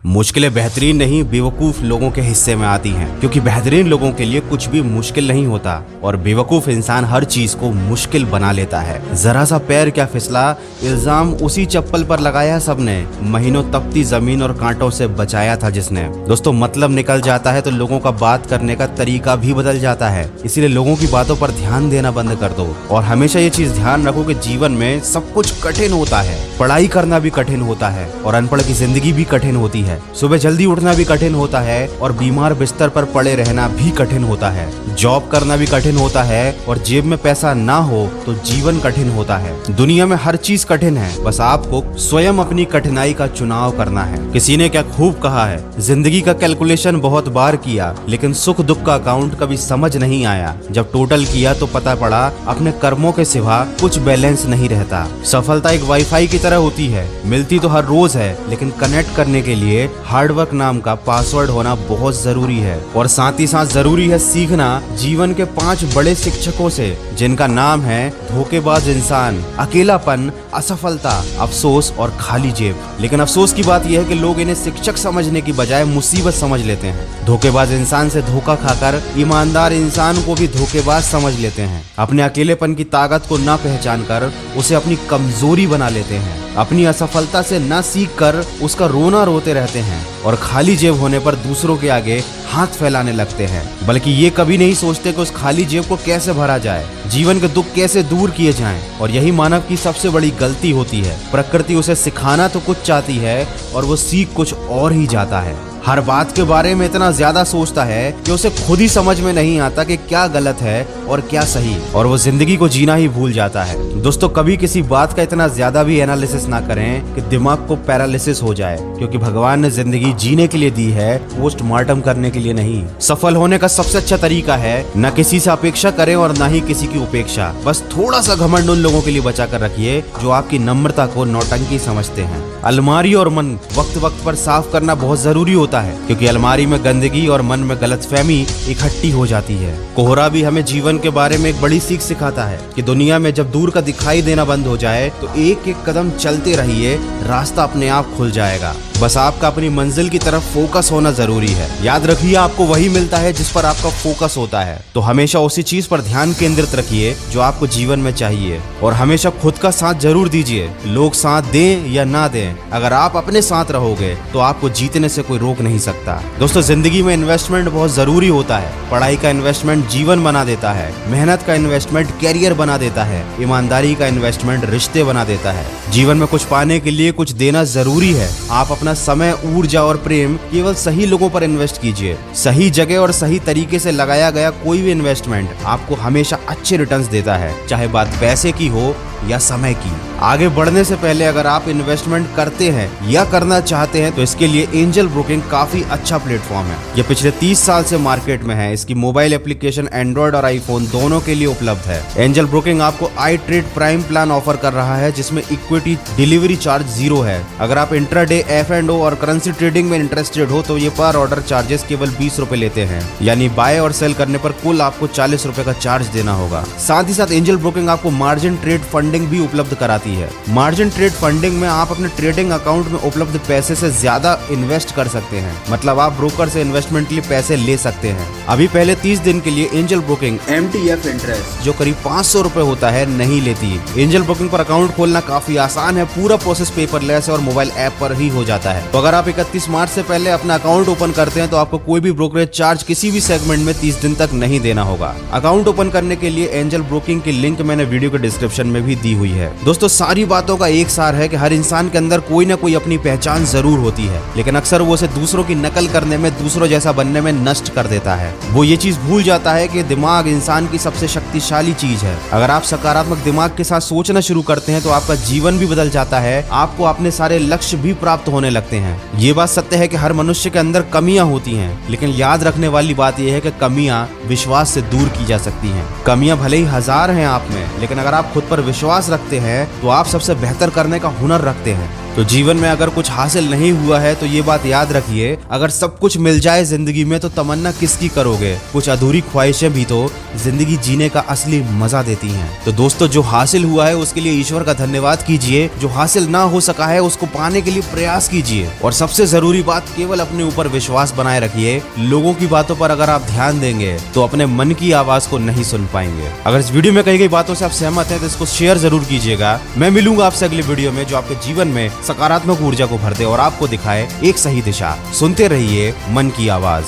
मुश्किलें बेहतरीन नहीं बेवकूफ लोगों के हिस्से में आती हैं, क्योंकि बेहतरीन लोगों के लिए कुछ भी मुश्किल नहीं होता और बेवकूफ इंसान हर चीज को मुश्किल बना लेता है। जरा सा पैर क्या फिसला, इल्जाम उसी चप्पल पर लगाया सबने, महीनों तपती जमीन और कांटों से बचाया था जिसने। दोस्तों, मतलब निकल जाता है तो लोगों का बात करने का तरीका भी बदल जाता है, इसीलिए लोगों की बातों पर ध्यान देना बंद कर दो और हमेशा ये चीज ध्यान रखो कि जीवन में सब कुछ कठिन होता है। पढ़ाई करना भी कठिन होता है और अनपढ़ की जिंदगी भी कठिन होती है। सुबह जल्दी उठना भी कठिन होता है और बीमार बिस्तर पर पड़े रहना भी कठिन होता है। जॉब करना भी कठिन होता है और जेब में पैसा ना हो तो जीवन कठिन होता है। दुनिया में हर चीज कठिन है, बस आपको स्वयं अपनी कठिनाई का चुनाव करना है। किसी ने क्या खूब कहा है, जिंदगी का कैलकुलेशन बहुत बार किया लेकिन सुख दुख का अकाउंट कभी समझ नहीं आया। जब टोटल किया तो पता पड़ा अपने कर्मों के सिवा कुछ बैलेंस नहीं रहता। सफलता एक वाईफाई की तरह होती है, मिलती तो हर रोज है लेकिन कनेक्ट करने के लिए हार्डवर्क नाम का पासवर्ड होना बहुत जरूरी है। और साथ ही साथ जरूरी है सीखना जीवन के 5 बड़े शिक्षकों से, जिनका नाम है धोखेबाज इंसान, अकेलापन, असफलता, अफसोस और खाली जेब। लेकिन अफसोस की बात यह है कि लोग इन्हें शिक्षक समझने की बजाय मुसीबत समझ लेते हैं। धोखेबाज इंसान से धोखा खाकर ईमानदार इंसान को भी धोखेबाज समझ लेते हैं। अपने अकेलेपन की ताकत को ना पहचान कर उसे अपनी कमजोरी बना लेते हैं। अपनी असफलता से ना सीख कर उसका रोना रोते रहते हैं और खाली जेब होने पर दूसरों के आगे हाथ फैलाने लगते हैं, बल्कि ये कभी नहीं सोचते कि उस खाली जेब को कैसे भरा जाए, जीवन के दुख कैसे दूर किए जाएं। और यही मानव की सबसे बड़ी गलती होती है। प्रकृति उसे सिखाना तो कुछ चाहती है और वो सीख कुछ और ही जाता है। हर बात के बारे में इतना ज्यादा सोचता है कि उसे खुद ही समझ में नहीं आता कि क्या गलत है और क्या सही, और वो जिंदगी को जीना ही भूल जाता है। दोस्तों, कभी किसी बात का इतना ज्यादा भी एनालिसिस ना करें कि दिमाग को पैरालिसिस हो जाए, क्योंकि भगवान ने जिंदगी जीने के लिए दी है, पोस्टमार्टम करने के लिए नहीं। सफल होने का सबसे अच्छा तरीका है न किसी से अपेक्षा करें और न ही किसी की उपेक्षा। बस थोड़ा सा घमंड उन लोगों के लिए बचा कर रखिए जो आपकी नम्रता को नौटंकी समझते हैं। अलमारी और मन वक्त वक्त पर साफ करना बहुत जरूरी होता है, क्योंकि अलमारी में गंदगी और मन में गलतफहमी इकट्ठी हो जाती है। कोहरा भी हमें जीवन के बारे में एक बड़ी सीख सिखाता है कि दुनिया में जब दूर का दिखाई देना बंद हो जाए तो एक एक कदम चलते रहिए, रास्ता अपने आप खुल जाएगा। बस आपका अपनी मंजिल की तरफ फोकस होना जरूरी है। याद रखिए, आपको वही मिलता है जिस पर आपका फोकस होता है, तो हमेशा उसी चीज पर ध्यान केंद्रित रखिए जो आपको जीवन में चाहिए और हमेशा खुद का साथ जरूर दीजिए। लोग साथ दें या ना दें, अगर आप अपने साथ रहोगे तो आपको जीतने से कोई रोक नहीं सकता। दोस्तों, जिंदगी में इन्वेस्टमेंट बहुत जरूरी होता है। पढ़ाई का इन्वेस्टमेंट जीवन बना देता है, मेहनत का इन्वेस्टमेंट कैरियर बना देता है, ईमानदारी का इन्वेस्टमेंट रिश्ते बना देता है। जीवन में कुछ पाने के लिए कुछ देना जरूरी है। आप अपना समय, ऊर्जा और प्रेम केवल सही लोगों पर इन्वेस्ट कीजिए। सही जगह और सही तरीके से लगाया गया कोई भी इन्वेस्टमेंट आपको हमेशा अच्छे रिटर्न्स देता है, चाहे बात पैसे की हो या समय की। आगे बढ़ने से पहले अगर आप इन्वेस्टमेंट करते हैं या करना चाहते हैं तो इसके लिए एंजल ब्रोकिंग काफी अच्छा प्लेटफॉर्म है। ये पिछले 30 साल से मार्केट में है। इसकी मोबाइल एप्लीकेशन एंड्रॉइड और आईफोन दोनों के लिए उपलब्ध है। एंजल ब्रोकिंग आपको आई ट्रेड प्राइम प्लान ऑफर कर रहा है, जिसमें इक्विटी डिलीवरी चार्ज 0 है। अगर आप इंट्राडे, F&O और करेंसी ट्रेडिंग में इंटरेस्टेड हो तो ये पर ऑर्डर चार्जेस केवल 20 रुपए लेते हैं, यानी बाय और सेल करने पर कुल आपको 40 रुपए का चार्ज देना होगा। साथ ही साथ एंजल ब्रोकिंग आपको मार्जिन ट्रेड फंडिंग भी उपलब्ध कराती है। मार्जिन ट्रेड फंडिंग में आप अपने ट्रेडिंग अकाउंट में उपलब्ध पैसे से ज्यादा इन्वेस्ट कर सकते हैं, मतलब आप ब्रोकर से इन्वेस्टमेंट के लिए पैसे ले सकते हैं। अभी पहले 30 दिन के लिए एंजल ब्रोकिंग MTF इंटरेस्ट, जो करीब 500 रुपए होता है, नहीं लेती। एंजल ब्रोकिंग पर अकाउंट खोलना काफी आसान है, पूरा प्रोसेस पेपरलेस और मोबाइल ऐप पर ही हो जाता है। तो अगर आप 31 मार्च से पहले अपना अकाउंट ओपन करते हैं तो आपको कोई भी ब्रोकरेज चार्ज किसी भी सेगमेंट में 30 दिन तक नहीं देना होगा। अकाउंट ओपन करने के लिए एंजल ब्रोकिंग की लिंक मैंने वीडियो के डिस्क्रिप्शन में भी दी हुई है। दोस्तों, सारी बातों का एक सार है कि हर इंसान के अंदर कोई ना कोई अपनी पहचान जरूर होती है, लेकिन अक्सर वो उसे दूसरों की नकल करने में, दूसरों जैसा बनने में नष्ट कर देता है। वो ये चीज भूल जाता है कि दिमाग इंसान की सबसे शक्तिशाली चीज है। अगर आप सकारात्मक दिमाग के साथ सोचना शुरू करते हैं तो आपका जीवन भी बदल जाता है, आपको अपने सारे लक्ष्य भी प्राप्त होने लगते हैं। ये बात सत्य है कि हर मनुष्य के अंदर कमियां होती हैं, लेकिन याद रखने वाली बात यह है कि कमियां विश्वास से दूर की जा सकती हैं। कमियां भले ही 1000 हैं आप में, लेकिन अगर आप खुद पर विश्वास विश्वास रखते हैं तो आप सबसे बेहतर करने का हुनर रखते हैं। तो जीवन में अगर कुछ हासिल नहीं हुआ है तो ये बात याद रखिए, अगर सब कुछ मिल जाए जिंदगी में तो तमन्ना किसकी करोगे। कुछ अधूरी ख्वाहिशें भी तो जिंदगी जीने का असली मजा देती हैं। तो दोस्तों, जो हासिल हुआ है उसके लिए ईश्वर का धन्यवाद कीजिए, जो हासिल ना हो सका है उसको पाने के लिए प्रयास कीजिए, और सबसे जरूरी बात, केवल अपने ऊपर विश्वास बनाए रखिए। लोगों की बातों पर अगर आप ध्यान देंगे तो अपने मन की आवाज को नहीं सुन पाएंगे। अगर इस वीडियो में कही गई बातों से आप सहमत हैं तो इसको शेयर जरूर कीजिएगा। मैं मिलूंगा आपसे अगले वीडियो में जो आपके जीवन में सकारात्मक ऊर्जा को भर दे और आपको दिखाए एक सही दिशा। सुनते रहिए मन की आवाज।